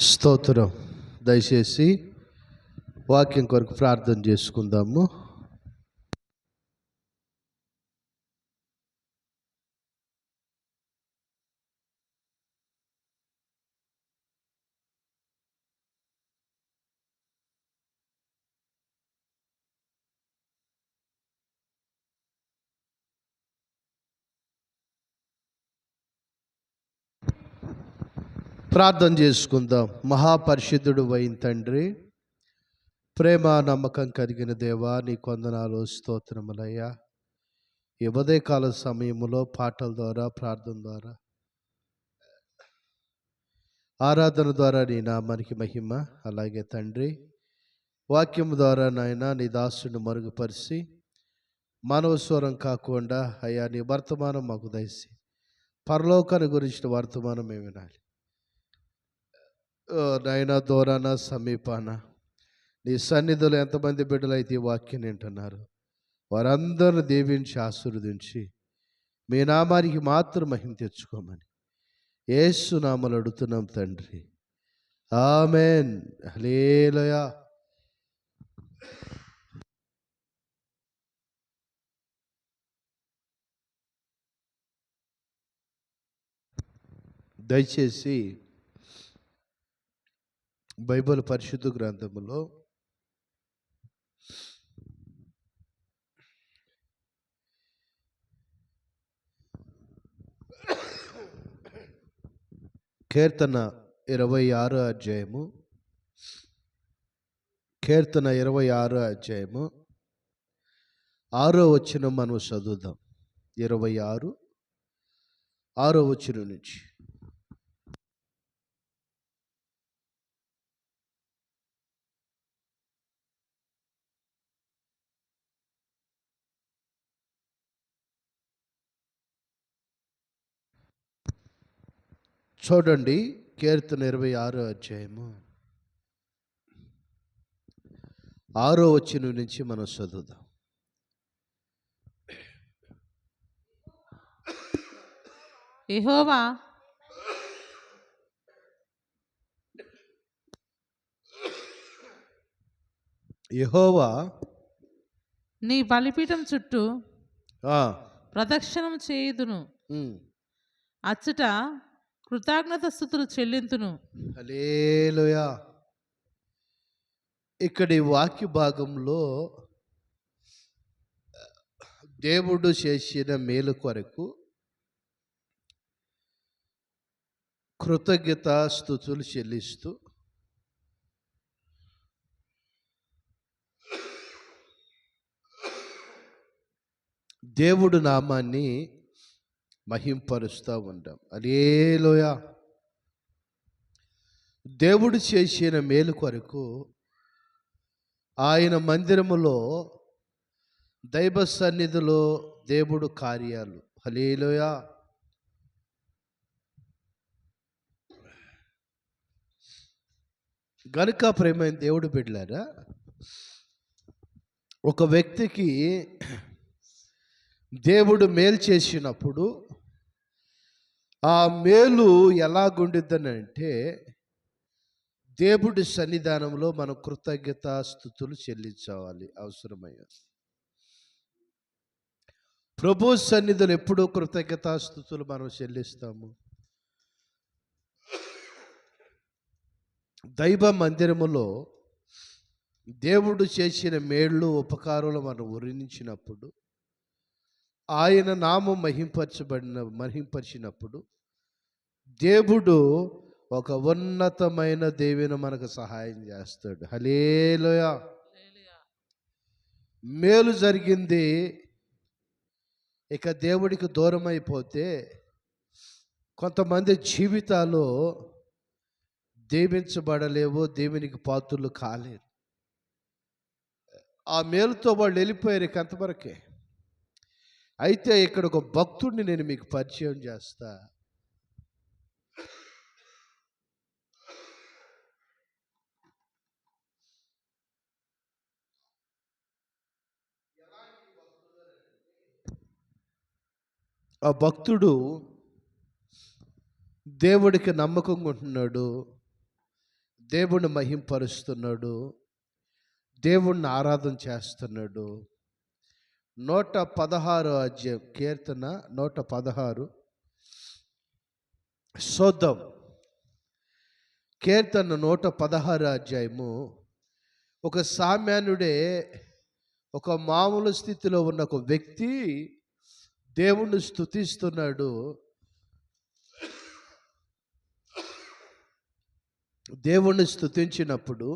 స్తోత్రం. దయచేసి వాక్యం కొరకు ప్రార్థన చేసుకుందాము. ప్రార్థన చేసుకుందాం. మహాపరిశుద్ధుడు అయిన తండ్రి, ప్రేమ నమ్మకం కలిగిన దేవా, నీ కొందనాలు స్తోత్రములయ్యా. ఈ ఉదయకాల సమయంలో పాటల ద్వారా, ప్రార్థన ద్వారా, ఆరాధన ద్వారా నీ నామానికి మహిమ. అలాగే తండ్రి, వాక్యం ద్వారా నాయన నీ దాసుని మరుగుపరిచి మానవ స్వరం కాకుండా అయ్యా నీ వర్తమానం మాకు దయచి పరలోకాన్ని గురించిన వర్తమానం మేము వినాలి నాయన. దూరాన సమీపాన నీ సన్నిధిలో ఎంతమంది బిడ్డలైతే ఈ వాక్యం వింటున్నారు వారందరూ దీవించి ఆశీర్వదించి మీ నామానికి మాత్రం మహిమ తెచ్చుకోమని యేసు నామములో అడుగుతున్నాం తండ్రి, ఆమేన్. హల్లెలూయా. దయచేసి బైబిల్ పరిశుద్ధ గ్రంథములో కీర్తన 26 అధ్యాయము, కీర్తన 26 అధ్యాయము 6వ వచనం మనం చదువుదాం. 26 6వ వచనం నుంచి. చూడండి, కీర్తన 26 అధ్యాయము 6వ వచనం నుంచి మనం చదువుదాం. యెహోవా యెహోవా నీ బలిపీఠం చుట్టూ ప్రదక్షిణం చేయుదును, అచ్చట కృతజ్ఞత స్తుతులు చెల్లింతును. హల్లెలూయా. ఇక్కడి వాక్య భాగంలో దేవుడు చేసిన మేలు కొరకు కృతజ్ఞత స్తుతులు చెల్లిస్తూ దేవుడు నామాన్ని మహింపరుస్తూ ఉంటాం. హల్లెలూయా. దేవుడు చేసిన మేలు కొరకు ఆయన మందిరములో దైవ సన్నిధిలో దేవుడు కార్యాలు. హల్లెలూయా. గనుక ప్రేమైన దేవుడు బిడ్డలారా, ఒక వ్యక్తికి దేవుడు మేలు చేసినప్పుడు ఆ మేలు ఎలాగుండిద్దనంటే దేవుడి సన్నిధానంలో మనం కృతజ్ఞత స్తుతులు చెల్లించాలి. అవసరమయ్యా ప్రభు సన్నిధిలో ఎప్పుడూ కృతజ్ఞత స్తుతులు మనం చెల్లిస్తాము. దైవ మందిరములో దేవుడు చేసిన మేళ్ళు ఉపకారాలు మనం వర్ణించినప్పుడు, ఆయన నామం మహింపరిచినప్పుడు దేవుడు ఒక ఉన్నతమైన దేవుని మనకు సహాయం చేస్తాడు. హల్లెలూయా. మేలు జరిగింది, ఇక దేవుడికి దూరం అయిపోతే కొంతమంది జీవితాలు దీవించబడలేవు, దేవునికి పాత్రులు కాలేరు. ఆ మేలుతో వాళ్ళు వెళ్ళిపోయారు, ఇక అంతవరకే. అయితే ఇక్కడ ఒక భక్తుడిని నేను మీకు పరిచయం చేస్తా. ఆ భక్తుడు దేవుడికి నమ్మకంగా ఉంటున్నాడు, దేవుణ్ణి మహింపరుస్తున్నాడు, దేవుణ్ణి ఆరాధన చేస్తున్నాడు. 116 అధ్యాయం, కీర్తన 116 చూద్దాం. కీర్తన 116 అధ్యాయము. ఒక సామాన్యుడే, ఒక మామూలు స్థితిలో ఉన్న ఒక వ్యక్తి దేవుణ్ణి స్తుతిస్తున్నాడు. దేవుణ్ణి స్తుతించినప్పుడు,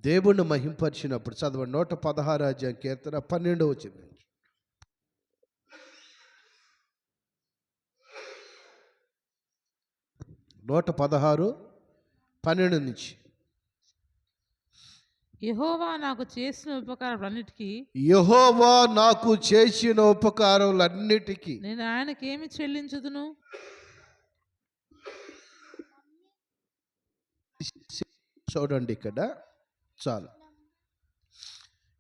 దేవుణ్ణి మహింపరిచినప్పుడు, చదవండి 116 అధ్యాయం కీర్తన 12వ వచనం. 116:12 నుంచి. యెహోవా నాకు చేసిన ఉపకారాలన్నిటికీ యెహోవా నాకు చేసిన ఉపకారములన్నిటికీ నేను ఆయనకి ఏమి చెల్లించుదును? చూడండి ఇక్కడ చాలు.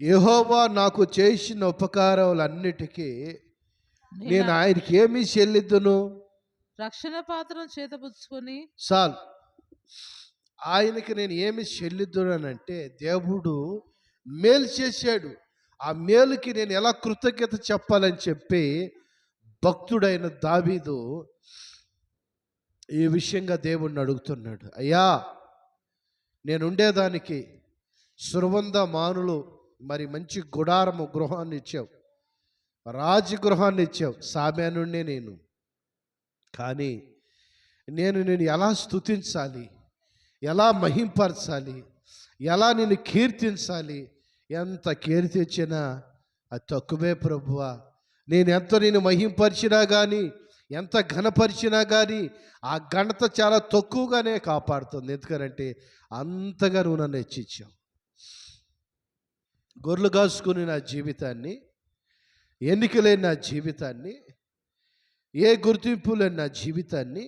యెహోవా నాకు చేసిన ఉపకారములన్నిటికీ నేను ఆయనకి ఏమి చెల్లిద్దును? రక్షణ పాత్రను చేతపుచ్చుకొని చాలు. ఆయనకి నేను ఏమి చెల్లిద్దునంటే, దేవుడు మేలు చేశాడు, ఆ మేలుకి నేను ఎలా కృతజ్ఞత చెప్పాలని చెప్పి భక్తుడైన దావీదు ఈ విషయంగా దేవుణ్ణి అడుగుతున్నాడు. అయ్యా, నేను ఉండేదానికి సురవంద మానులు మరి మంచి గుడారము గృహాన్ని ఇచ్చావు, రాజగృహాన్ని ఇచ్చావు, సామాన్యుడినే నేను. కానీ నేను ఎలా స్తుతించాలి, ఎలా మహింపరచాలి, ఎలా నేను కీర్తించాలి? ఎంత కీర్తించినా అది తక్కువే ప్రభువా. నేను ఎంత మహింపరిచినా కానీ, ఎంత ఘనపరిచినా కానీ ఆ ఘనత చాలా తక్కువగానే కాపాడుతుంది. ఎందుకనంటే అంతగా నువ్వు నన్ను హెచ్చించావు. గొర్రెలు కాసుకుని నా జీవితాన్ని, ఎన్నిక లేని నా జీవితాన్ని, ఏ గుర్తింపు లేని నా జీవితాన్ని,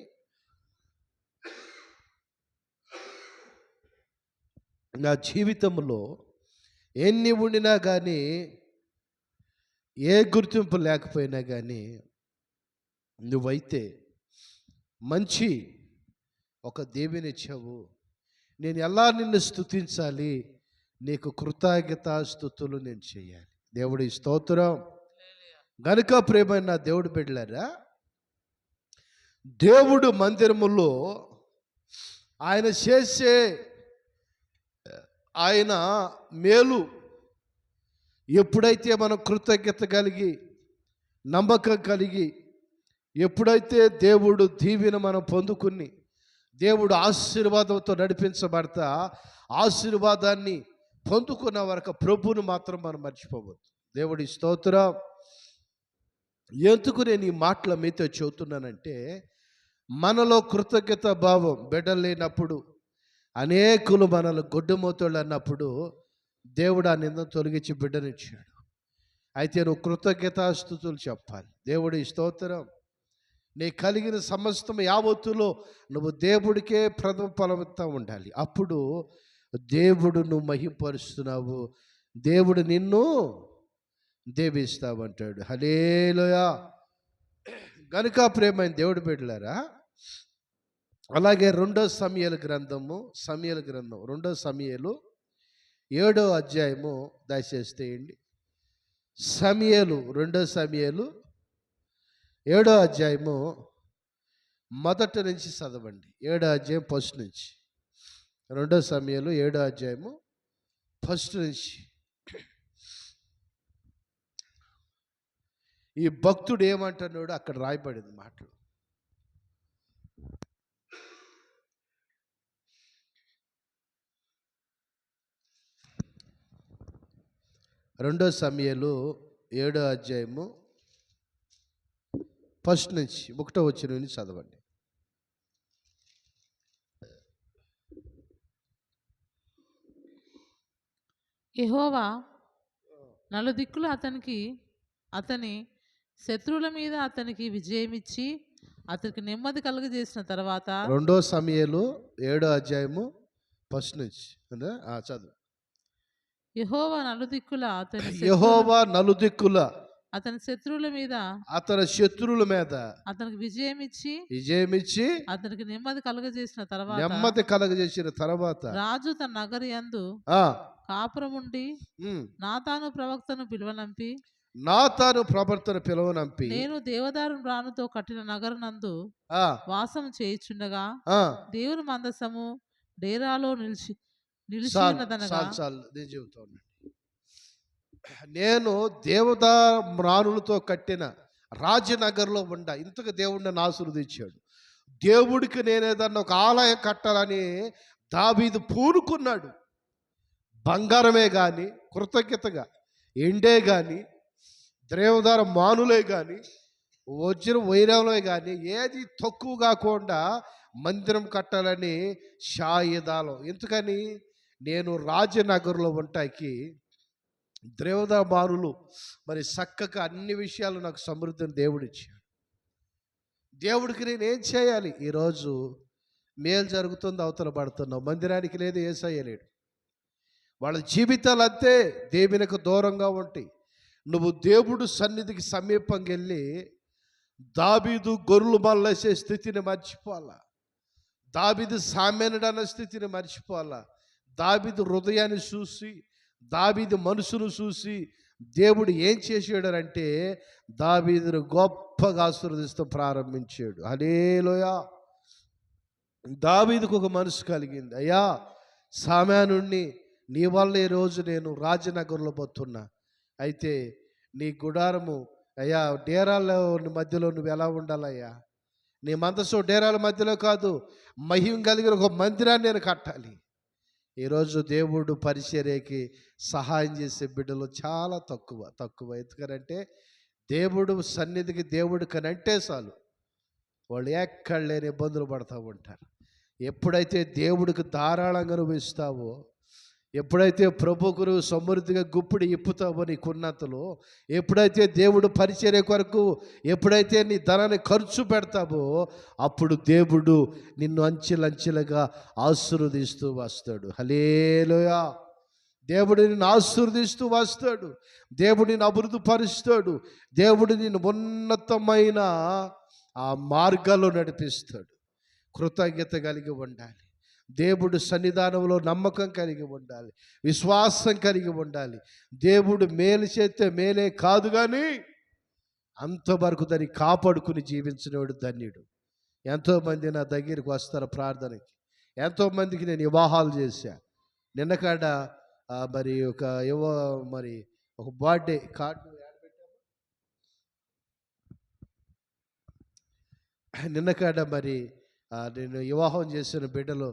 నా జీవితంలో ఎన్ని ఉండినా కానీ, ఏ గుర్తింపు లేకపోయినా కానీ, నువ్వైతే మంచి ఒక దేవునిచ్చావు. నేను ఎలా నిన్ను స్తుతించాలి? నీకు కృతజ్ఞతాస్తుతులు నేను చేయాలి. దేవుడి స్తోత్రం. గనుక ప్రేమైన నా దేవుడు బిడ్డలారా, దేవుడు మందిరములో ఆయన చేసే ఆయన మేలు ఎప్పుడైతే మనం కృతజ్ఞత కలిగి, నమ్మకం కలిగి, ఎప్పుడైతే దేవుడు దీవెన మనం పొందుకుని, దేవుడు ఆశీర్వాదంతో నడిపించబడతా, ఆశీర్వాదాన్ని పొందుకున్న వరకు ప్రభువును మాత్రం మనం మర్చిపోవద్దు. దేవుడి స్తోత్రం. ఎందుకు నేను ఈ మాటలు మీతో చెబుతున్నానంటే, మనలో కృతజ్ఞత భావం బిడ్డలు లేనప్పుడు, అనేకులు మనల్ని గొడ్డుమోతోళ్ళు అన్నప్పుడు దేవుడు ఆ నిందను తొలగించి బిడ్డనిచ్చాడు. అయితే నువ్వు కృతజ్ఞతాస్తుతులు చెప్పాలి. దేవుడి స్తోత్రం. నీ కలిగిన సమస్తం యావత్తులో నువ్వు దేవుడికే ప్రథమ ఫలమిస్తా ఉండాలి. అప్పుడు దేవుడు నువ్వు మహింపరుస్తున్నావు, దేవుడు నిన్ను దీవిస్తామంటాడు. హల్లెలూయా. గనుక ప్రేమైన దేవుడు బిడ్డలారా, అలాగే 2 సమూయేలు గ్రంథం 2 సమూయేలు 7వ అధ్యాయము దయచేస్తేయండి. 2 సమూయేలు 7వ అధ్యాయము మొదటి నుంచి చదవండి. 7వ అధ్యాయం ఫస్ట్ నుంచి. 2 సమూయేలు 7వ అధ్యాయము ఫస్ట్ నుంచి. ఈ భక్తుడు ఏమంటున్నాడు అక్కడ రాయబడింది మాటలు. 2 సమూయేలు 7వ అధ్యాయము ఫస్ట్ నుంచి 1వ వచనం నుంచి చదవండి. యెహోవా నలుదిక్కులు అతని శత్రువుల మీద అతనికి విజయమిచ్చి అతనికి నెమ్మది కలుగజేసిన తర్వాత 2 సమూయేలు 7వ అధ్యాయము ఫస్ట్ నుంచి చదువు. యెహోవా నలుదిక్కుల అతని శత్రువుల మీద అతని శత్రువుల మీద అతనికి విజయమిచ్చి అతనికి నెమ్మది కలుగజేసిన తర్వాత నెమ్మది కలగజేసిన తర్వాత రాజు తన నగరి యందు ఆ కాపురముండి నాతాను ప్రవక్తను పిలువనంపి నాతాను ప్రవర్తన పిలువనంపి నేను దేవదారు రాణుతో కట్టిన నగరనందు ఆ వాసం చేయుచుండగా ఆ దేవుని మందసము డేరాలో నిలిచి చాలు ఉన్నదనగా చాలు చాలు నేను చెబుతా ఉన్నాను. నేను దేవతా మ్రానులతో కట్టిన రాజనగర్లో ఉండ ఇంతకు దేవుడిని నన్ను ఆశీర్వదించాడు. దేవుడికి నేను ఏదన్నా ఒక ఆలయం కట్టాలని దావీదు పూనుకున్నాడు. బంగారమే కానీ, కృతజ్ఞతగా ఎండే కానీ, దేవదార మానులే కానీ, వజ్రం వైరంలో కానీ ఏది తక్కువ కాకుండా మందిరం కట్టాలని షాయిదాలో. ఎందుకని? నేను రాజనగర్లో ఉంటాకి దేవదార మానులు మరి చక్కగా అన్ని విషయాలు నాకు సమృద్ధిని దేవుడిచ్చాడు. దేవుడికి నేను ఏం చేయాలి? ఈరోజు మేలు జరుగుతుంది, అవతల పడుతున్నావు. మందిరానికి లేదు, యేసయ్య లేడు. వాళ్ళ జీవితాలు అంతే దేవునికి దూరంగా ఉంటాయి. నువ్వు దేవుడు సన్నిధికి సమీపంగా వెళ్ళి దావీదు గొర్రెలు మళ్ళేసే స్థితిని మర్చిపోవాలా. దావీదు సామాన్యుడు అన్న స్థితిని మర్చిపోవాలా. దావీదు హృదయాన్ని చూసి, దావీదు మనసును చూసి దేవుడు ఏం చేసాడంటే దావీదును గొప్పగా ఆశీర్వదిస్తూ ప్రారంభించాడు. హల్లెలూయా. దావీదుకు ఒక మనసు కలిగింది. అయ్యా, సామాన్యుణ్ణి నీ వల్ల ఈరోజు నేను రాజనగర్లో పోతున్నా. అయితే నీ గుడారము అయ్యా డేరాల మధ్యలో నువ్వు ఎలా ఉండాలయ్యా? నీ మందసు డేరాల మధ్యలో కాదు, మహిమ కలిగిన ఒక మందిరాన్ని నేను కట్టాలి. ఈరోజు దేవుడు పరిచర్యకి సహాయం చేసే బిడ్డలు చాలా తక్కువ. ఎందుకంటే దేవుడు సన్నిధికి దేవుడు కనంటే చాలు వాళ్ళు ఎక్కడ లేని ఇబ్బందులు పడుతూ ఉంటారు. ఎప్పుడైతే దేవుడికి ధారాళంగా నువ్వు ఇస్తావో, ఎప్పుడైతే ప్రభువుకు నువ్వు సమృద్ధిగా గుప్పిడి ఇప్పుతావో నీకున్నంతలో, ఎప్పుడైతే దేవుడు పరిచర్య కొరకు ఎప్పుడైతే నీ ధనాన్ని ఖర్చు పెడతావో, అప్పుడు దేవుడు నిన్ను అంచెలంచెలుగా ఆశీర్వదిస్తూ వస్తాడు. హల్లెలూయా. దేవుడు నిన్ను ఆశీర్వదిస్తూ వస్తాడు. దేవుడు నిన్ను అభివృద్ధి పరుస్తాడు. దేవుడు నిన్ను ఉన్నతమైన ఆ మార్గాల్లో నడిపిస్తాడు. కృతజ్ఞత కలిగి ఉండాలి. దేవుడు సన్నిధానంలో నమ్మకం కలిగి ఉండాలి. విశ్వాసం కలిగి ఉండాలి. దేవుడు మేలు చేస్తే మేలే కాదు కానీ అంతవరకు దాన్ని కాపాడుకుని జీవించినవాడు ధన్యుడు. ఎంతోమంది నా దగ్గరికి వస్తారు ప్రార్థనకి. ఎంతోమందికి నేను వివాహాలు చేశా. నిన్న కాడ మరి ఒక బర్త్డే కార్డు నిన్న కాడ మరి నేను వివాహం చేసిన బిడ్డలు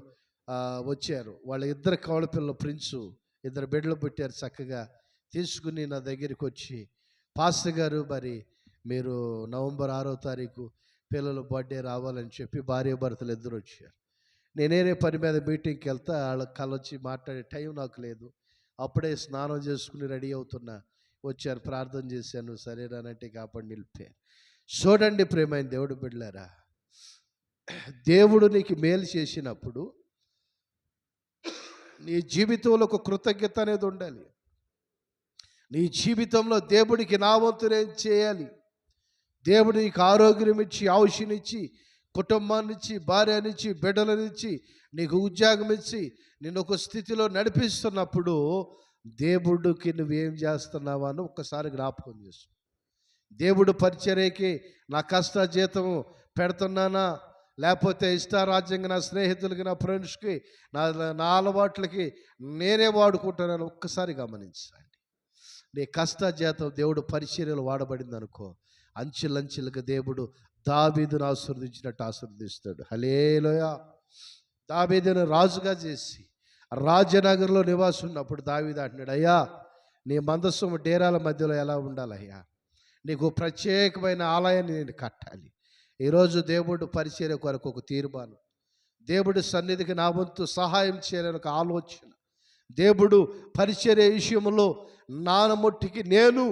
వచ్చారు. వాళ్ళ ఇద్దరు కవల పిల్లలు ప్రిన్సు, ఇద్దరు బిడ్డలు పుట్టారు. చక్కగా తీసుకుని నా దగ్గరికి వచ్చి, పాస్టర్ గారు మరి మీరు నవంబర్ 6వ తారీఖు పిల్లలు బర్త్డే రావాలని చెప్పి భార్య భర్తలు ఇద్దరు వచ్చారు. నేనే పని మీద మీటింగ్కి వెళ్తా, వాళ్ళ కలొచ్చి మాట్లాడే టైం నాకు లేదు. అప్పుడే స్నానం చేసుకుని రెడీ అవుతున్నా. వచ్చారు, ప్రార్థన చేశాను. సరేనానంటే కాపాడి నిలిపారు. చూడండి ప్రేమైన దేవుడు బిడ్డలారా, దేవుడు నీకు మేలు చేసినప్పుడు నీ జీవితంలో ఒక కృతజ్ఞత అనేది ఉండాలి. నీ జీవితంలో దేవుడికి నా వంతును ఏం చేయాలి? దేవుడు నీకు ఆరోగ్యం ఇచ్చి, ఆయుష్నిచ్చి, కుటుంబాన్ని ఇచ్చి, భార్యనిచ్చి, బిడ్డలనిచ్చి, నీకు ఉద్యోగం ఇచ్చి, నిన్ను ఒక స్థితిలో నడిపిస్తున్నప్పుడు దేవుడికి నువ్వేం చేస్తున్నావా అని ఒక్కసారి జ్ఞాపకం చేసుకో. దేవుడు పరిచర్యకి నా కష్ట జీతము పెడుతున్నానా, లేకపోతే ఇష్టారాజ్యంగా నా స్నేహితులకి, నా ఫ్రెండ్స్కి, నా అలవాట్లకి నేనే వాడుకుంటున్నాను? ఒక్కసారి గమనించండి. నీ కష్ట జీతం దేవుడు పరిచర్యలు వాడబడింది అనుకో, అంచెలంచెలుగా దేవుడు దావీదును ఆశీర్వదించినట్టు ఆశీర్వదిస్తాడు. హల్లెలూయా. దావీదును రాజుగా చేసి రాజనగర్లో నివాసం ఉన్నప్పుడు దావీదు అంటున్నాడు, అయ్యా నీ మందస్సు డేరాల మధ్యలో ఎలా ఉండాలయ్యా? నీకు ప్రత్యేకమైన ఆలయాన్ని నేను కట్టాలి. ఈరోజు దేవుడు పరిచర్య కొరకు ఒక తీర్మానం, దేవుడు సన్నిధికి నా వంతు సహాయం చేయాలని ఒక ఆలోచన, దేవుడు పరిచర్య విషయంలో నానముట్టికి నేను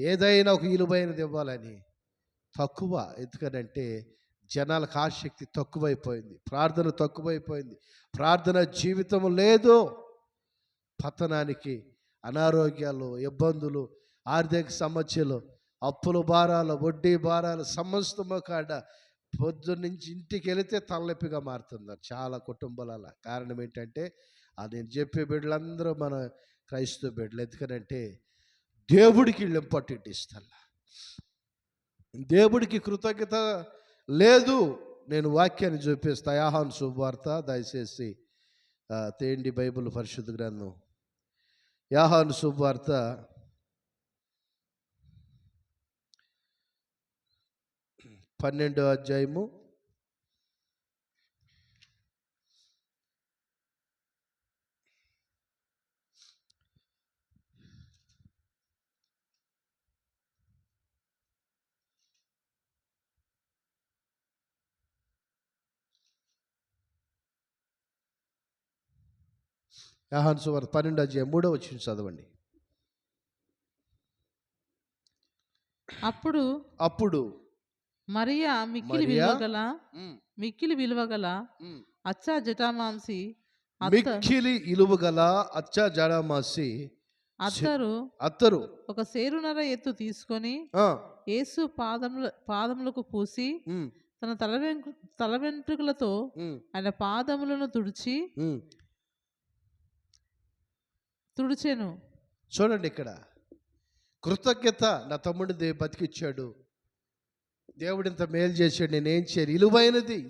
ఏదైనా ఒక విలువైనది ఇవ్వాలని తక్కువ. ఎందుకనంటే జనాలకు ఆసక్తి తక్కువైపోయింది, ప్రార్థన తక్కువైపోయింది, ప్రార్థన జీవితం లేదు. పతనానికి, అనారోగ్యాలు, ఇబ్బందులు, ఆర్థిక సమస్యలు అప్పుల భారాలు, వడ్డీ భారాలు సమస్తము కాడ పొద్దున్నుంచి ఇంటికి వెళితే తలనొప్పిగా మారుతున్నారు చాలా కుటుంబాలు. అలా కారణం ఏంటంటే నేను చెప్పే బిడ్డలందరూ మన క్రైస్తవ బిడ్డలు. ఎందుకనంటే దేవుడికి వీళ్ళు ఇంపార్టెంట్ ఇస్తారు, దేవుడికి కృతజ్ఞత లేదు. నేను వాక్యాన్ని చూపిస్తా. యోహాను శుభవార్త దయచేసి తేండి బైబిల్ పరిశుద్ధ గ్రంథం. యోహాను శుభవార్త 12వ అధ్యాయము 12వ అధ్యాయం 3వ వచనం చదవండి. అప్పుడు మరియా మిక్కిలి విలువగల అచ్చా జటామాంసి అత్తరు ఒక సేరునర ఎత్తు తీసుకొని యేసు పాదములకు పూసి తన తల వెంట్రుకలతో ఆయన పాదములను తుడిచెను. చూడండి, ఇక్కడ కృతజ్ఞత. నా తమ్ముడిని బతికిచ్చాడు, దేవుడు ఇంత మేలు చేశాడు, నేనేం చేయాలి?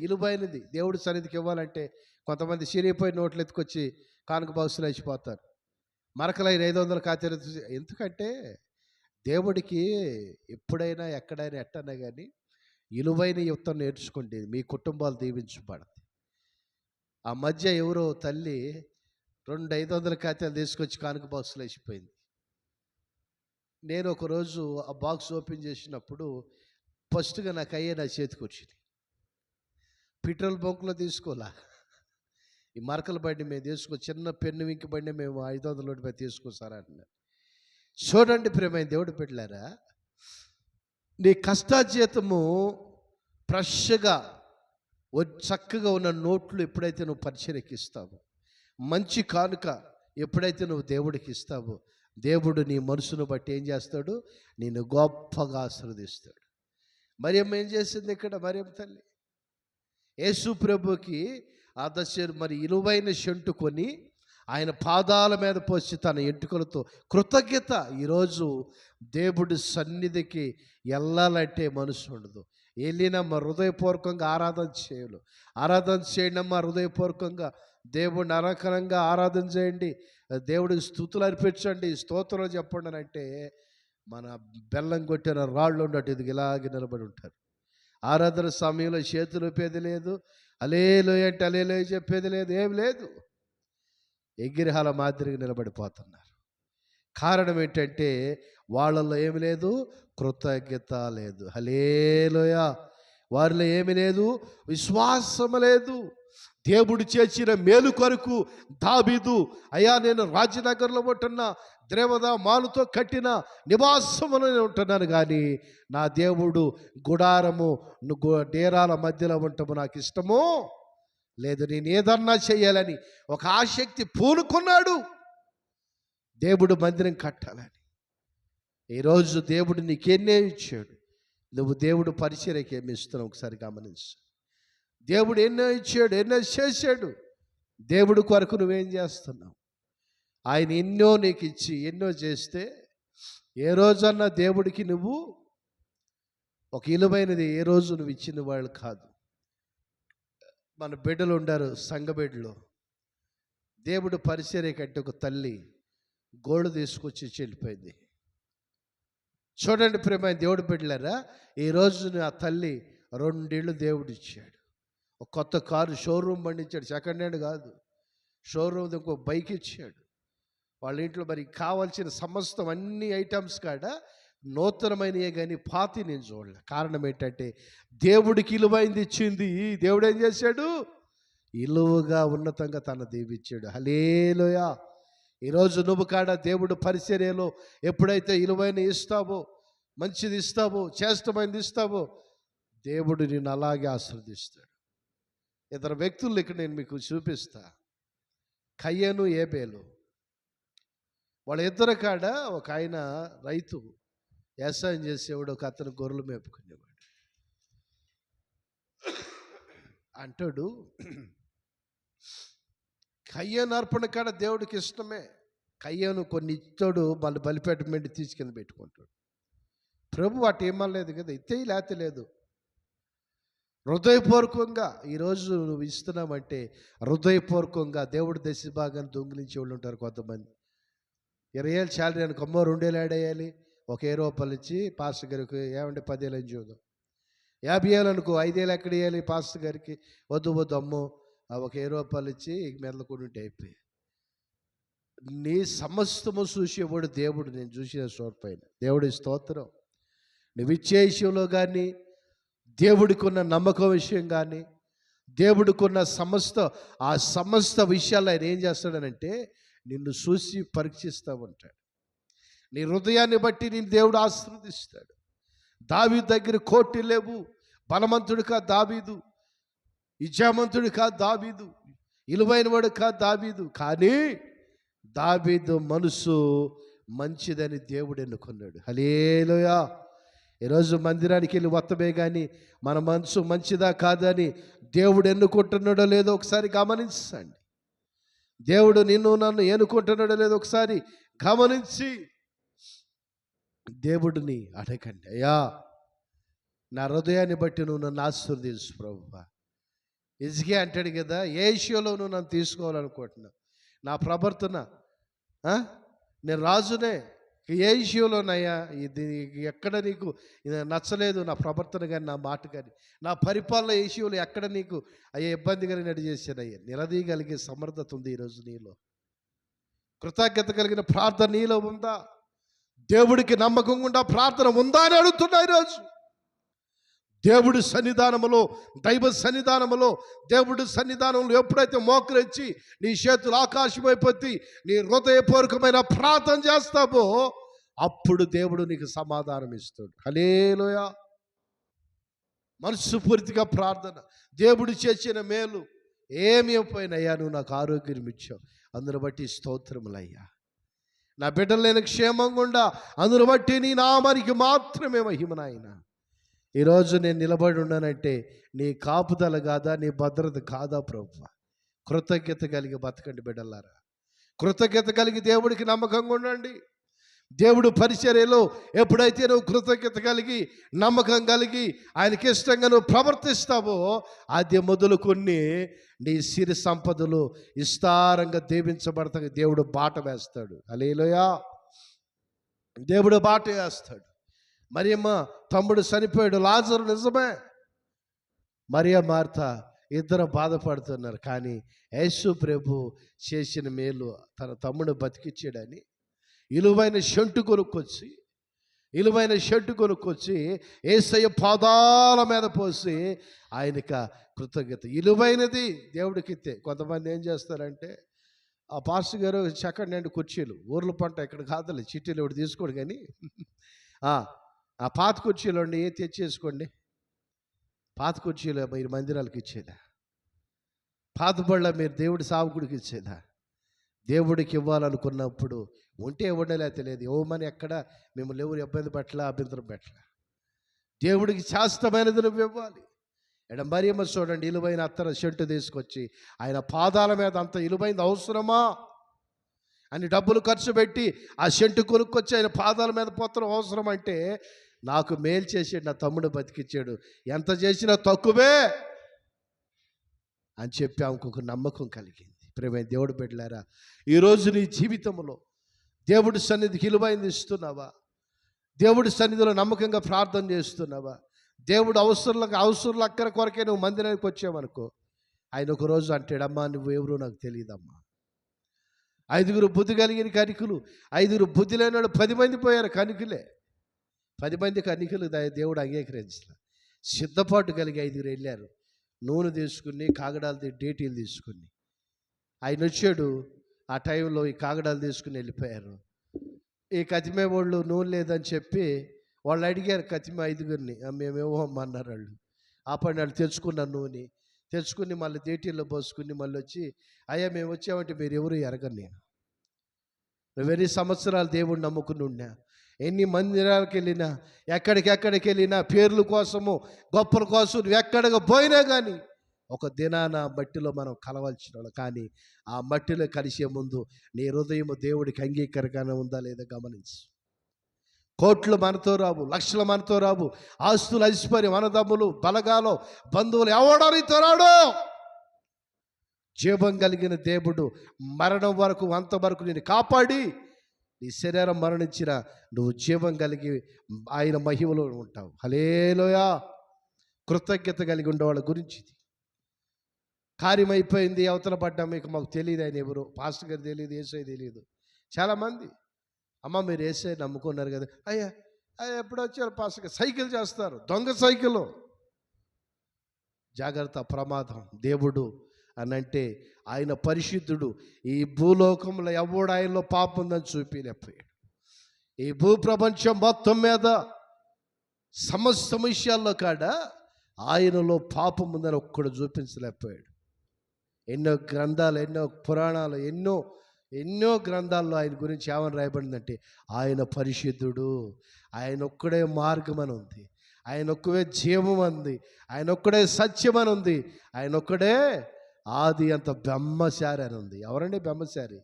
ఇలువైనది దేవుడి సన్నిధికి ఇవ్వాలంటే కొంతమంది సిరిగిపోయి నోట్లు ఎత్తుకొచ్చి కానుక బాక్సులు వేసిపోతారు. మరకలైన 500 కాతీర. ఎందుకంటే దేవుడికి ఎప్పుడైనా ఎక్కడైనా ఎట్టన్నా కానీ ఇలువైన యుక్తం నేర్చుకోండి, మీ కుటుంబాలు దీవించబడతాయి. ఆ మధ్య ఎవరో తల్లి 2 500 కాతీలు తీసుకొచ్చి కానుక బాక్సులు వేసిపోయింది. నేను ఒకరోజు ఆ బాక్స్ ఓపెన్ చేసినప్పుడు ఫస్ట్గా నాకు అయ్యే నా చేతికి వచ్చింది. పెట్రోల్ బంకులో తీసుకోలే, ఈ మరకల బండి మేము తీసుకో, చిన్న పెన్ను వింకి బండి మేము 500 రూపాయలు తీసుకోసారంటున్నారు. చూడండి ప్రేమైన దేవుడు పెట్టారా, నీ కష్టాజీతము ఫ్రెష్గా చక్కగా ఉన్న నోట్లు ఎప్పుడైతే నువ్వు పరిచర్యకి ఇస్తావో, మంచి కానుక ఎప్పుడైతే నువ్వు దేవుడికి ఇస్తావో, దేవుడు నీ మనసును బట్టి ఏం చేస్తాడు? నేను గొప్పగా ఆశీర్వదిస్తాడు. మరియమ్మ ఏం చేసింది ఇక్కడ? మరియమ్మ తల్లి యేసు ప్రభుకి మరి ఇలువైన షంటు కొని ఆయన పాదాల మీద పోసి తన ఎంటుకలతో కృతజ్ఞత. ఈరోజు దేవుడి సన్నిధికి వెళ్ళాలంటే మనసు ఉండదు. వెళ్ళినమ్మా హృదయపూర్వకంగా ఆరాధన చేయండి అమ్మా, హృదయపూర్వకంగా దేవుడిని అనకరంగా ఆరాధన చేయండి, దేవుడికి స్తుతులు అర్పించండి, స్తోత్రం చెప్పండి అని అంటే మన బెల్లం కొట్టిన రాళ్ళు ఉన్నట్టు ఇది ఇలాగే నిలబడి ఉంటారు. ఆరాధన సమయంలో చేతులు ఊపేది లేదు, హల్లెలూయా అంటే హల్లెలూయా చెప్పేది లేదు, ఏం లేదు. ఎగిరిహాల మాదిరిగా నిలబడిపోతున్నారు. కారణం ఏంటంటే వాళ్ళల్లో ఏమి లేదు? కృతజ్ఞత లేదు. హల్లెలూయా. వారిలో ఏమి లేదు? విశ్వాసము లేదు. దేవుడు చేసిన మేలు కొరకు దావీదు, అయ్యా నేను రాజనగర్లో ఉంటున్న దేవదా మానుతో కట్టిన నివాసములో ఉంటున్నాను, కానీ నా దేవుడు గుడారము డేరాల మధ్యలో ఉండటము నాకు ఇష్టము లేదు, నేను ఏదన్నా చేయాలని ఒక ఆసక్తి పూనుకున్నాడు, దేవుడు మందిరం కట్టాలని. ఈరోజు దేవుడు నీకెన్నే ఇచ్చాడు, నువ్వు దేవుడు పరిచర్యకి ఏమి ఇస్తున్నావు ఒకసారి గమనించు. దేవుడు ఎన్నో ఇచ్చాడు, ఎన్నో చేశాడు, దేవుడు కొరకు నువ్వేం చేస్తున్నావు? ఆయన ఎన్నో నీకు ఇచ్చి ఎన్నో చేస్తే ఏ రోజన్నా దేవుడికి నువ్వు ఒక ఇలువైనది ఏ రోజు నువ్వు ఇచ్చిన వాళ్ళు కాదు. మన బిడ్డలు ఉండారు, సంఘ బిడ్డలు. దేవుడు పరిచర్య కంటే ఒక తల్లి గోడు తీసుకొచ్చి వెళ్ళిపోయింది. చూడండి ప్రేమ దేవుడు బిడ్డలారా, ఈరోజు ఆ తల్లి 2 ఇళ్ళు దేవుడు ఇచ్చాడు. ఒక కొత్త కారు షోరూమ్ బండి ఇచ్చాడు, సెకండ్ హ్యాండ్ కాదు, షోరూమ్ ఇంకో బైక్ ఇచ్చాడు. వాళ్ళ ఇంట్లో మరి కావాల్సిన సమస్తం అన్ని ఐటమ్స్ కాడ నూతనమైనయే కానీ పాతి నేను చూడలే. కారణం ఏంటంటే దేవుడికి ఇలువైంది ఇచ్చింది. దేవుడు ఏం చేశాడు? ఇలువగా ఉన్నతంగా తన దీవిచ్చాడు. హల్లెలూయా. ఈరోజు నువ్వు కాడ దేవుడు పరిచర్యలో ఎప్పుడైతే ఇలువైన ఇస్తావో, మంచిది ఇస్తావో, శ్రేష్టమైనది ఇస్తావో, దేవుడు నిన్ను అలాగే ఆశీర్వదిస్తాడు. 2 వ్యక్తులు ఇక్కడ నేను మీకు చూపిస్తా. కయ్యను, ఏబేలు. వాళ్ళ ఇద్దరు కాడ ఒక ఆయన రైతు, వ్యవసాయం చేసేవాడు ఒక అతను గొర్రెలు మేపుకునేవాడు. అంటాడు, కయ్యను అర్పణ కాడ దేవుడికి ఇష్టమే. కయ్యను కొన్ని ఇచ్చాడు, మళ్ళీ బలిపేట తీసుకెళ్ళి పెట్టుకుంటాడు. ప్రభు వాటి ఏమనలేదు కదా, ఇతే లేతే లేదు. హృదయపూర్వకంగా ఈరోజు నువ్వు ఇస్తున్నావంటే హృదయపూర్వకంగా దేవుడి దశ భాగాన్ని దొంగిలించే వాళ్ళు ఉంటారు కొంతమంది. 20 ఏళ్ళు శాలరీ అనుకో, అమ్మో 2 ఏళ్ళు యాడ్ అయ్యాలి, ఒక రూపాయలు ఇచ్చి పాస్టర్ గారికి ఏమంటే 10 ఏళ్ళు అని చూద్దాం. 50 ఏళ్ళు అనుకో, 5 ఏళ్ళు ఎక్కడ ఇవ్వాలి పాస్టర్ గారికి, వద్దు అమ్మో ఒక రూపాయలు ఇచ్చి మెదలకుండా అయిపోయి. నీ సమస్తము చూసేవాడు దేవుడు. నేను చూసిన చోటుపైన దేవుడి స్తోత్రం. నువ్వు ఇచ్చే విషయంలో కానీ, దేవుడికి ఉన్న నమ్మకం విషయం కానీ, దేవుడికి ఉన్న సమస్త విషయాలు ఆయన ఏం చేస్తాడనంటే నిన్ను చూసి పరీక్షిస్తూ ఉంటాడు. నీ హృదయాన్ని బట్టి నేను దేవుడు ఆశీర్వదిస్తాడు. దావీదు దగ్గర కోటి లేవు, బలవంతుడు కాదు దావీదు, విజయవంతుడు కాదు దావీదు, విలువైన వాడు కాదు దావీదు, కానీ దావీదు మనసు మంచిదని దేవుడు ఎన్నుకున్నాడు. హల్లెలూయా. ఈరోజు మందిరానికి వెళ్ళి వత్తమే కానీ మన మనసు మంచిదా కాదని దేవుడు ఎన్నుకుంటున్నాడో లేదో ఒకసారి గమనించండి. దేవుడు నిన్ను నన్ను ఎన్నుకుంటున్నాడో లేదో ఒకసారి గమనించి దేవుడిని అడగండి. అయ్యా, నా హృదయాన్ని బట్టి నువ్వు నన్ను ఆశీర్వదించు ప్రభువా. ఇజికియా అంటాడు కదా, ఏ విషయంలో నువ్వు నన్ను తీసుకోవాలనుకుంటున్నావు, నా ప్రవర్తన, నేను రాజునే, ఏ విషయంలోనయ్యా ఇది ఎక్కడ నీకు నచ్చలేదు, నా ప్రవర్తన కానీ నా మాట కానీ నా పరిపాలన ఏ విషయంలో ఎక్కడ నీకు అయ్యే ఇబ్బంది కలిగి నడిచేసానయ్యా, నిలదీయగలిగే సమర్థత ఉంది ఈరోజు నీలో. కృతజ్ఞత కలిగిన ప్రార్థన నీలో ఉందా? దేవుడికి నమ్మకం ఉందా? ప్రార్థన ఉందా అని అడుగుతున్నా ఈరోజు. దేవుడి సన్నిధానములో, దైవ సన్నిధానములో, దేవుడి సన్నిధానంలో ఎప్పుడైతే మోకరించి నీ చేతులు ఆకాశమైపోతే నీ హృదయపూర్వకమైన ప్రార్థన చేస్తావో అప్పుడు దేవుడు నీకు సమాధానం ఇస్తాడు. హల్లెలూయా. మనస్ఫూర్తిగా ప్రార్థన. దేవుడు చేసిన మేలు ఏమి అయిపోయినయ్యా, నువ్వు నాకు ఆరోగ్యం ఇచ్చావు, అందును బట్టి స్తోత్రములయ్యా. నా బిడ్డలు నేను క్షేమంగా ఉండా, అందును బట్టి నీ నామానికి మాత్రమే మహిమ నాయనా. ఈరోజు నేను నిలబడి ఉన్నానంటే నీ కాపుదల కాదా, నీ భద్రత కాదా ప్రభువా? కృతజ్ఞత కలిగి బతకండి బిడ్డలారా. కృతజ్ఞత కలిగి దేవుడికి నమ్మకంగా ఉండండి. దేవుడు పరిచర్యలో ఎప్పుడైతే నువ్వు కృతజ్ఞత కలిగి నమ్మకం కలిగి ఆయనకి ఇష్టంగా నువ్వు ప్రవర్తిస్తావో అది మొదలుకొని నీ సిరి సంపదలు విస్తారంగా దీవించబడతాయి. దేవుడు బాట వేస్తాడు. హల్లెలూయా. దేవుడు బాట వేస్తాడు. మరియమ్మ తమ్ముడు చనిపోయాడు, లాజరు నిజమే. మరియ మార్త ఇద్దరు బాధపడుతున్నారు, కానీ యేసు ప్రభు చేసిన మేలు తన తమ్ముడు బతికిచ్చాడని విలువైన షంటు కొనుక్కొచ్చి యేసయ్య పాదాల మీద పోసి ఆయనకి కృతజ్ఞత. విలువైనది దేవుడికి ఇస్తే కొంతమంది ఏం చేస్తారంటే, ఆ పాస్టర్ గారు సెకండ్ హ్యాండ్ కుర్చీలు, ఊర్ల పంట ఇక్కడ కాదులే, చిట్టీలు ఎవడు తీసుకోడు, కానీ ఆ పాత కుర్చీలు అండి తెచ్చేసుకోండి. పాత కుర్చీలు మీరు మందిరాలకు ఇచ్చేదా? పాత బళ్ళ మీరు దేవుడి సావుకుడికి ఇచ్చేదా? దేవుడికి ఇవ్వాలనుకున్నప్పుడు ఉంటే ఇవ్వండి, లేకపోతే లేదు. ఇవ్వమని ఎక్కడ మిమ్మల్ని ఎవరు ఇబ్బంది పెట్టలా, అభ్యంతరం పెట్టలా. దేవుడికి శాస్త్రమైనది నువ్వు ఇవ్వాలి. ఇక్కడ మరియమ్మ చూడండి, విలువైన అత్తర షంటు తీసుకొచ్చి ఆయన పాదాల మీద, అంత విలువైనది అవసరమా అని డబ్బులు ఖర్చు పెట్టి ఆ షంటు కొనుక్కొచ్చి ఆయన పాదాల మీద పోతడం అవసరం అంటే, నాకు మేలు చేసాడు, నా తమ్ముడు బతికిచ్చాడు, ఎంత చేసినా తక్కువే అని చెప్పి ఆమెకు ఒక నమ్మకం కలిగింది. ప్రియమైన దేవుడు బిడ్డలారా, ఈరోజు నీ జీవితంలో దేవుడి సన్నిధికి విలువైంది ఇస్తున్నావా? దేవుడి సన్నిధిలో నమ్మకంగా ప్రార్థన చేస్తున్నావా? దేవుడు అవసరాలు అక్కర కొరకే నువ్వు మందిరానికి వచ్చావనుకో, ఆయన ఒకరోజు అంటాడమ్మా నువ్వు ఎవరో నాకు తెలియదమ్మా. 5 బుద్ధి కలిగిన కనికులు, 5 బుద్ధి లేని 10 మంది పోయారు కనికులే. 10 మంది కనికలు దేవుడు అంగీకరించాల. సిద్ధపాటు కలిగి 5 వెళ్ళారు. నూనె తీసుకుని, కాగడాలు డేటీలు తీసుకుని ఆయన వచ్చాడు. ఆ టైంలో ఈ కాగడాలు తీసుకుని వెళ్ళిపోయారు. ఈ కతిమే వాళ్ళు నూనె లేదని చెప్పి వాళ్ళు అడిగారు కతిమే 5గురిని, మేమేమో అన్నారు వాళ్ళు. ఆ పని వాళ్ళు తెచ్చుకున్నారు, నూనె తెచ్చుకుని మళ్ళీ డేటీల్లో పోసుకుని మళ్ళీ వచ్చి, అయ్యా మేము వచ్చామంటే మీరు ఎవరు ఎరగను, నేను 20 సంవత్సరాలు దేవుడు నమ్ముకుని ఉన్నా, ఎన్ని మందిరాలకు వెళ్ళినా, ఎక్కడికెక్కడికి వెళ్ళినా, పేర్ల కోసము గొప్పల కోసం నువ్వు ఎక్కడికి పోయినా కానీ ఒక దినాన మట్టిలో మనం కలవాల్సిన వాళ్ళు. కానీ ఆ మట్టిలో కలిసే ముందు నీ హృదయం దేవుడికి అంగీకారంగానే ఉందా లేదా గమనించు. కోట్లు మనతో రావు, లక్షలు మనతో రావు, ఆస్తులు ఐశ్వర్యం అన్నదమ్ములు బలగాలు బంధువులు ఎవడో నీతో రాడు. జీవం కలిగిన దేవుడు మరణం వరకు అంతవరకు నేను కాపాడి నీ శరీరం మరణించిన నువ్వు జీవం కలిగి ఆయన మహిమలో ఉంటావు. హల్లెలూయా. కృతజ్ఞత కలిగి ఉండేవాళ్ళ గురించి ఇది. కార్యమైపోయింది, అవతల పడ్డా, మీకు మాకు తెలియదు ఆయన ఎవరు, పాస్టర్ గారు తెలియదు, యేసయ్య తెలియదు. చాలామంది అమ్మ మీరు యేసయ్య నమ్ముకున్నారు కదా, అయ్యా ఎప్పుడు వచ్చారు పాస్టర్ గారు, సైకిల్ చేస్తారు, దొంగ సైకిల్. జాగ్రత్త, ప్రమాదం. దేవుడు అనంటే ఆయన పరిశుద్ధుడు. ఈ భూలోకంలో ఎవడు ఆయనలో పాపం ఉందని చూపించలేకపోయాడు. ఈ భూప్రపంచం మొత్తం మీద సమస్త విషయాల్లో కాడ ఆయనలో పాపం ఉందని ఒక్కడు చూపించలేకపోయాడు. ఎన్నో గ్రంథాలు, ఎన్నో పురాణాలు, ఎన్నో గ్రంథాల్లో ఆయన గురించి ఏమని రాయబడిందంటే ఆయన పరిశుద్ధుడు, ఆయన ఒక్కడే మార్గం అని ఉంది, ఆయన ఒక్కడే జీవం అంది, ఆయన ఒక్కడే సత్యం అని ఉంది, ఆయన ఒక్కడే ఆది అంత బ్రహ్మచారి అని ఉంది. ఎవరండి బ్రహ్మచారి?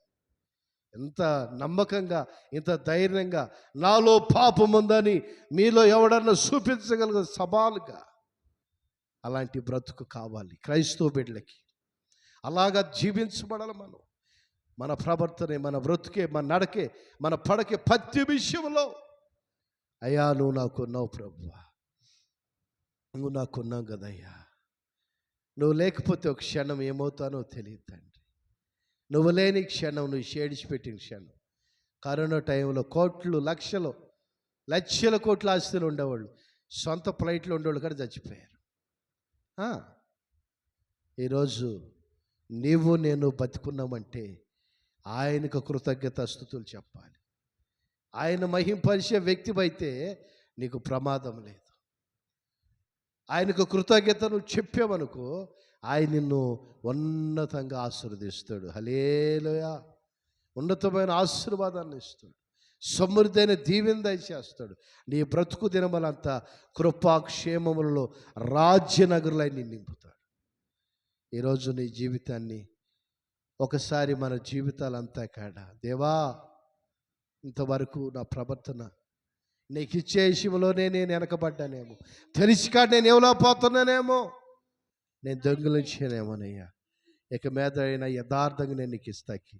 ఎంత నమ్మకంగా, ఇంత ధైర్యంగా నాలో పాపం ఉందని మీలో ఎవడన్నా చూపించగలిగే సవాలుగా అలాంటి బ్రతుకు కావాలి క్రైస్తవ బిడ్డలకి. అలాగా జీవించబడాలి మనం. మన ప్రవర్తనే, మన బ్రతుకే, మన నడకే, మన పడకే ప్రతి విషయంలో అయ్యా నువ్వు నాకున్నావు ప్రభువా, నువ్వు నాకున్నావు కదయ్యా, నువ్వు లేకపోతే ఒక క్షణం ఏమవుతానో తెలియదు తండ్రి. నువ్వు లేని క్షణం, నువ్వు షేడిచిపెట్టిన క్షణం. కరోనా టైంలో కోట్లు, లక్షల కోట్ల ఆస్తులు ఉండేవాళ్ళు, సొంత ఫ్లైట్లు ఉండేవాళ్ళు కూడా చచ్చిపోయారు. ఈరోజు నీవు నేను బతుకున్నామంటే ఆయనకు కృతజ్ఞతాస్తుతులు చెప్పాలి. ఆయన మహింపరిచే వ్యక్తివైతే నీకు ప్రమాదం లేదు. ఆయనకు కృతజ్ఞత నువ్వు చెప్పావనుకో ఆయన నిన్ను ఉన్నతంగా ఆశీర్వదిస్తాడు. హల్లెలూయా. ఉన్నతమైన ఆశీర్వాదాన్ని ఇస్తాడు, సమృద్ధైన దీవెన దయచేస్తాడు. నీ బ్రతుకు దినములంతా కృపాక్షేమములలో రాజ్యనగరులై నింపుతాడు. ఈరోజు నీ జీవితాన్ని ఒకసారి మన జీవితాలంతా కాడ దేవా ఇంతవరకు నా ప్రవర్తన నీకు ఇచ్చే విషయంలోనే నేను వెనకబడ్డానేమో, తెలిసి కాడ నేను ఎవలా పోతున్నానేమో, నేను దొంగిలించానేమోనయ్యా, ఇక మీద అయినా యథార్థంగా నేను నీకు ఇస్తాకి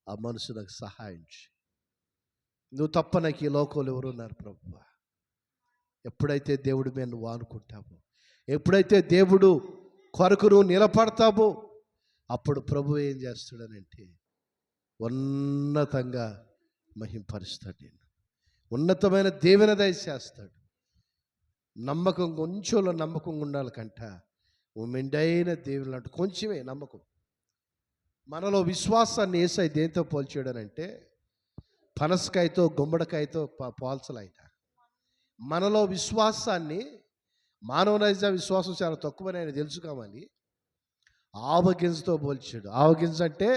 ఆ మనసు నాకు సహాయం చేయి. నువ్వు తప్ప నాకు ఈ లోకంలో ఎవరున్నారు ప్రభువా. ఎప్పుడైతే దేవుడి మీద నువ్వు ఆనుకుంటావో, ఎప్పుడైతే దేవుడు కొరకు నువ్వు నిలబడతావో అప్పుడు ప్రభు ఏం చేస్తాడనంటే ఉన్నతంగా మహింపరుస్తాడు, నేను ఉన్నతమైన దీవెన దయచేస్తాడు. నమ్మకం కొంచెంలో నమ్మకంగా ఉండాలి కంట మెండైన దేవుని అంటే కొంచెమే నమ్మకం. మనలో విశ్వాసాన్ని యేసయ్య దేంతో పోల్చాడనంటే పనసకాయతో గుమ్మడికాయతో పోల్చలైన. మనలో విశ్వాసాన్ని, మానవ నైజ విశ్వాసం చాలా తక్కువని ఆయన తెలుసుకోవాలి, ఆవగింజతో పోల్చాడు. ఆవగింజ అంటే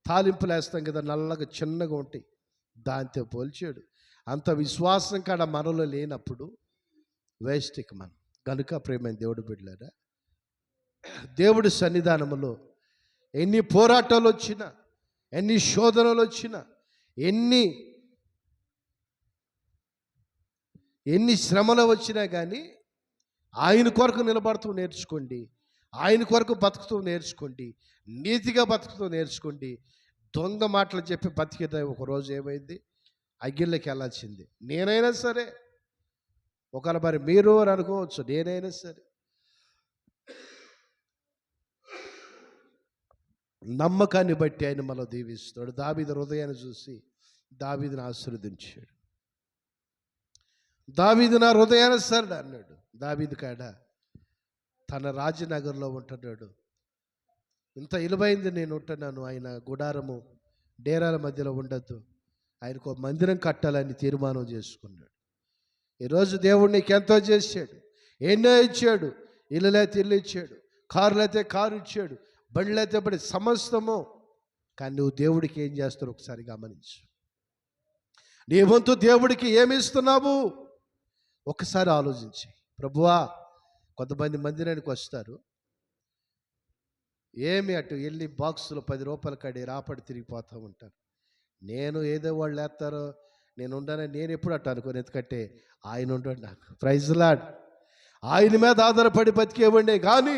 తాలింపులు వేస్తాం కదా, నల్లగా చిన్నగా ఉంటాయి, దాంతో పోల్చాడు. అంత విశ్వాసం కాడ మనలో లేనప్పుడు వేస్ట్కి మనం. కనుక ప్రేమైన దేవుడు బిడ్డలారా, దేవుడి సన్నిధానంలో ఎన్ని పోరాటాలు వచ్చినా, ఎన్ని శోధనలు వచ్చినా, ఎన్ని శ్రమలు వచ్చినా కానీ ఆయన కొరకు నిలబడుతూ నేర్చుకోండి, ఆయన కొరకు బతుకుతూ నేర్చుకోండి, నీతిగా బతుకుతూ నేర్చుకోండి. దొంగ మాటలు చెప్పి బతికేదా ఒకరోజు ఏమైంది, అగ్గిళ్ళకి వెళ్ళాల్సింది. నేనైనా సరే, ఒకవేళ మరి మీరు అని అనుకోవచ్చు, నేనైనా సరే నమ్మకాన్ని బట్టి ఆయన మనం దీవిస్తాడు. దావీదు హృదయాన్ని చూసి దావీదుని ఆశీర్వదించాడు. దావీదు నా హృదయానుసారుడు అన్నాడు. దావీదు కాడ తన రాజనగర్లో ఉంటున్నాడు. ఇంత ఇలువైంది నేను ఉంటున్నాను, ఆయన గుడారము డేరాల మధ్యలో ఉండద్దు, ఆయనకు ఒక మందిరం కట్టాలని తీర్మానం చేసుకున్నాడు. ఈరోజు దేవుడు నీకు ఎంతో చేశాడు, ఎన్నో ఇచ్చాడు. ఇల్లులైతే ఇల్లు ఇచ్చాడు, కారులైతే కారు ఇచ్చాడు, బండ్లైతే బడి సమస్తము. కానీ నువ్వు దేవుడికి ఏం చేస్తావు ఒకసారి గమనించు. నీ వంతు దేవుడికి ఏమి ఇస్తున్నావు? ఒకసారి ఆలోచించి. ప్రభువా, కొంతమంది మందిరానికి వస్తారు, ఏమి అటు వెళ్ళి బాక్సులో 10 రూపాయల కాడి రాపడి తిరిగిపోతూ ఉంటారు. నేను ఏదో వాళ్ళు వేస్తారో నేను ఉండనని నేను ఎప్పుడు అట్ట అనుకోను. ఎందుకంటే ఆయన ఉండడు నాకు. Praise Lord. ఆయన మీద ఆధారపడి బతికేవాడినే కానీ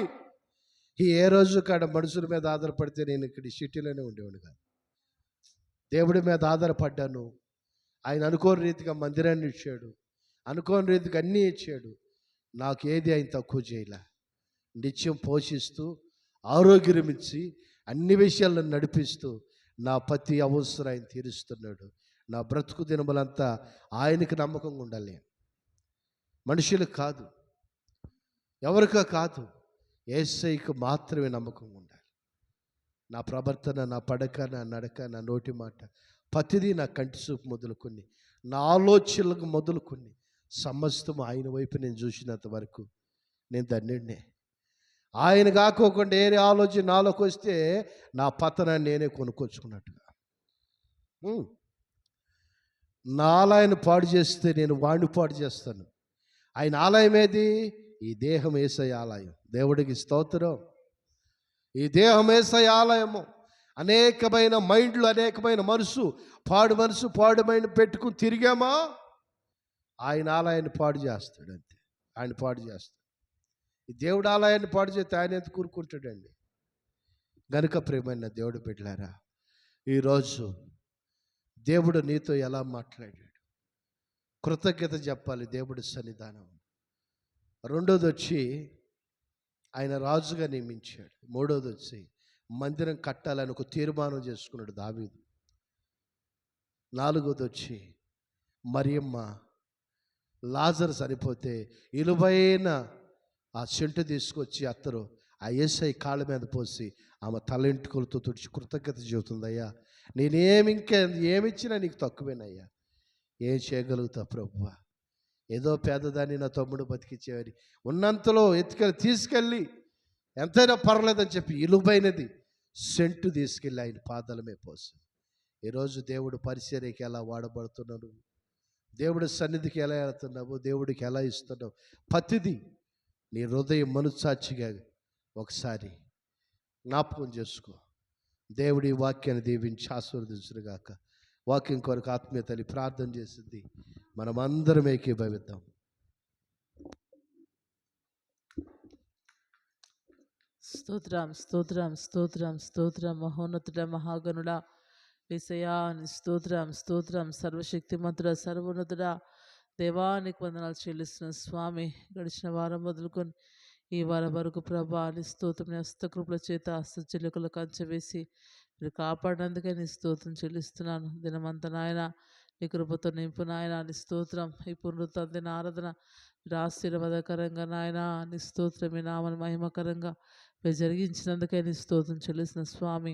ఏ రోజు కాడ మనుషుల మీద ఆధారపడితే నేను ఇక్కడ ఈ సిటీలోనే ఉండేవాడు కాదు. దేవుడి మీద ఆధారపడ్డాను. ఆయన అనుకోని రీతిగా మందిరాన్ని ఇచ్చాడు, అనుకోని రీతిగా అన్నీ ఇచ్చాడు. నాకు ఏది ఆయన తక్కువ చేయలే. నిత్యం పోషిస్తూ ఆరోగ్యం ఇచ్చి అన్ని విషయాలను నడిపిస్తూ నా ప్రతి అవసరం ఆయన తీరుస్తున్నాడు. నా బ్రతుకు దినములంతా ఆయనకి నమ్మకంగా ఉండాలి. మనుషులకు కాదు, ఎవరికో కాదు, యేసయ్యకు మాత్రమే నమ్మకంగా ఉండాలి. నా ప్రవర్తన, నా పడక, నా నడక, నా నోటి మాట ప్రతిదీ నా కంటి చూపు మొదలుకొని, నా ఆలోచనలకు మొదలుకొని సమస్తం ఆయన వైపు నేను చూసినంత వరకు నేను ధన్యుడినే. ఆయన కాకోకుండా ఏ ఆలోచన నాలోకి వస్తే నా పతనాన్ని నేనే కొనుక్కొచ్చుకున్నట్టుగా. నా ఆలయాన్ని పాడు చేస్తే నేను వాడిని పాడు చేస్తాను. ఆయన ఆలయం ఏది? ఈ దేహం యేసయ్య ఆలయం. దేవుడికి స్తోత్రం. ఈ దేహం యేసయ్య ఆలయము. అనేకమైన మైండ్లు, అనేకమైన మనసు, పాడు మైండ్ పెట్టుకుని తిరిగామా ఆయన ఆలయాన్ని పాడు చేస్తాడు. అంతే, ఆయన పాడు చేస్తాడు. ఈ దేవుడు ఆలయాన్ని పాడు చేస్తే ఆయన ఎంత కూరుకుంటాడండి. గనుక ప్రియమైన దేవుడు బిడ్డలారా, ఈరోజు దేవుడు నీతో ఎలా మాట్లాడాడు? కృతజ్ఞత చెప్పాలి దేవుడి సన్నిధానం. రెండోది వచ్చి ఆయన రాజుగా నియమించాడు. మూడోది వచ్చి మందిరం కట్టాలని ఒక తీర్మానం చేసుకున్నాడు దావీదు. నాలుగోది వచ్చి మరియమ్మ లాజరు చనిపోతే ఇలువైన ఆ చెంటు తీసుకొచ్చి అత్తరు ఆ యేసయ్య కాళ్ళ మీద పోసి ఆమె తలెంటుకలతో తుడిచి కృతజ్ఞత చెబుతుందయ్యా, ఏమిచ్చినా నీకు తక్కువేనయ్యా, ఏం చేయగలుగుతా ప్రభువా, ఏదో పేదదాన్ని నా తమ్ముడు బతికించేవారి ఉన్నంతలో తీసుకెళ్ళి ఎంతైనా పర్లేదని చెప్పి ఇలువైనది సెంటు తీసుకెళ్ళి ఆయన పాదాలమే పోసి. ఈరోజు దేవుడు పరిచర్యకి ఎలా వాడబడుతున్నాడు, దేవుడి సన్నిధికి ఎలా వెళ్తున్నావు, దేవుడికి ఎలా ఇస్తున్నావు, ప్రతిదీ నీ హృదయం మనస్సాక్షిగా ఒకసారి జ్ఞాపకం చేసుకో. దేవుడి వాక్యాన్ని దీవించి ఆశీర్వదించుగాక. వాక్యం కొరకు ఆత్మీయతని ప్రార్థన చేసింది మనం అందరం ఏకీభవిద్దాం. స్తోత్రం స్తోత్రం స్తోత్రం స్తోత్రం. మహోన్నతుడ మహాగణుడ యేసయ్యా స్తోత్రం స్తోత్రం. సర్వశక్తిమంతుడ సర్వోన్నతుడ దేవానికి వందనాలు చెల్లిస్తున్న స్వామి. గడిచిన వారం మొదలుకొని ఈ వారం వరకు ప్రభా నీ స్తోత్రం, నీ హస్తకృపల చేత హస్తచిలుకలు కంచె వేసి మీరు కాపాడినందుకే నీ స్తోత్రం చెల్లిస్తున్నాను. దినమంతా నాయన నీ కృపతో నింపు నాయన. నీ స్తోత్రం. ఈ పునరుత్థాన ఆరాధన మీరు ఆశీర్వాదకరంగా నాయన నీ స్తోత్రం, మీ నామని మహిమకరంగా మీరు జరిగించినందుకే నీ స్తోత్రం చెల్లిస్తున్న స్వామి.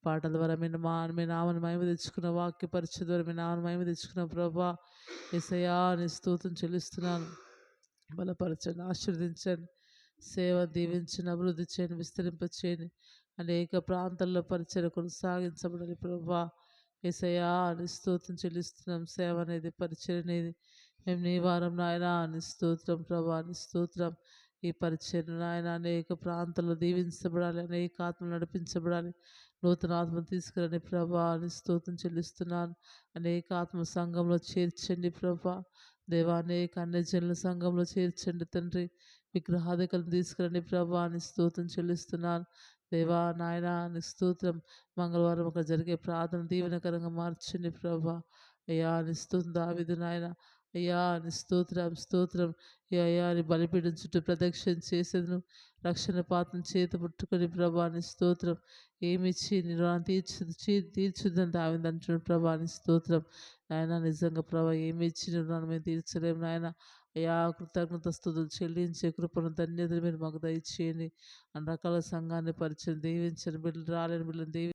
పాటల ద్వారా మీ నామని మహిమ తెచ్చుకున్న, వాక్య పరిచయ ద్వారా మీ నామని మహిమ తెచ్చుకున్న ప్రభా యేసయ్యా నీ స్తోత్రం చెల్లిస్తున్నాను. బలపరచండి, ఆశీర్వదించండి, సేవ దీవించండి, అభివృద్ధి చేయండి, విస్తరింపచేయండి. అనేక ప్రాంతాల్లో పరిచయం కొనసాగించబడాలి ప్రభా యేసయ్యా నీ స్తోత్రం చెల్లిస్తున్నాం. సేవ అనేది, పరిచయం అనేది మేము నీ వారం నాయన నీ స్తోత్రం ప్రభా నీ స్తోత్రం. ఈ పరిచయం నాయన అనేక ప్రాంతాల్లో దీవించబడాలి, అనేక ఆత్మలు నడిపించబడాలి. నూతన ఆత్మ తీసుకురండి ప్రభా నీ స్తోత్రం చెల్లిస్తున్నాను. అనేక ఆత్మ సంఘంలో చేర్చండి ప్రభా దేవా. అనేక అన్యజనుల సంఘంలో చేర్చండి తండ్రి. విగ్రహాధికలను తీసుకురండి ప్రభా నీ స్తోత్రం చెల్లిస్తున్నాను దేవా. నాయన నీ స్తోత్రం. మంగళవారం అక్కడ జరిగే ప్రార్థన దీవెనకరంగా మార్చండి ప్రభా. అయ్యా నీ స్తోత్రం. దావీదు నాయన అయ్యా నీ స్తోత్రం స్తోత్రం. అయ్యా నీ బలిపీఠం చుట్టూ ప్రదక్షిణ చేసేదను, రక్షణ పాత్రం చేత పుట్టుకొని ప్రభా నీ స్తోత్రం. ఏమిచ్చి నీ రుణం తీర్చుదని దావీదు అంటున్నాడు ప్రభా నీ స్తోత్రం. నాయన నిజంగా ప్రభా ఏమిచ్చి నీ రుణాన్ని మేము తీర్చలేము నాయన. అయ్యా కృతజ్ఞత స్తుతులు చెల్లించే కృపను ధన్యతలు మీరు మాకు దయచేయండి. అన్ని రకాల సంఘాన్ని పరిచయం దీవించండి. బిడ్డలు రాలేని బిడ్డలను దీవి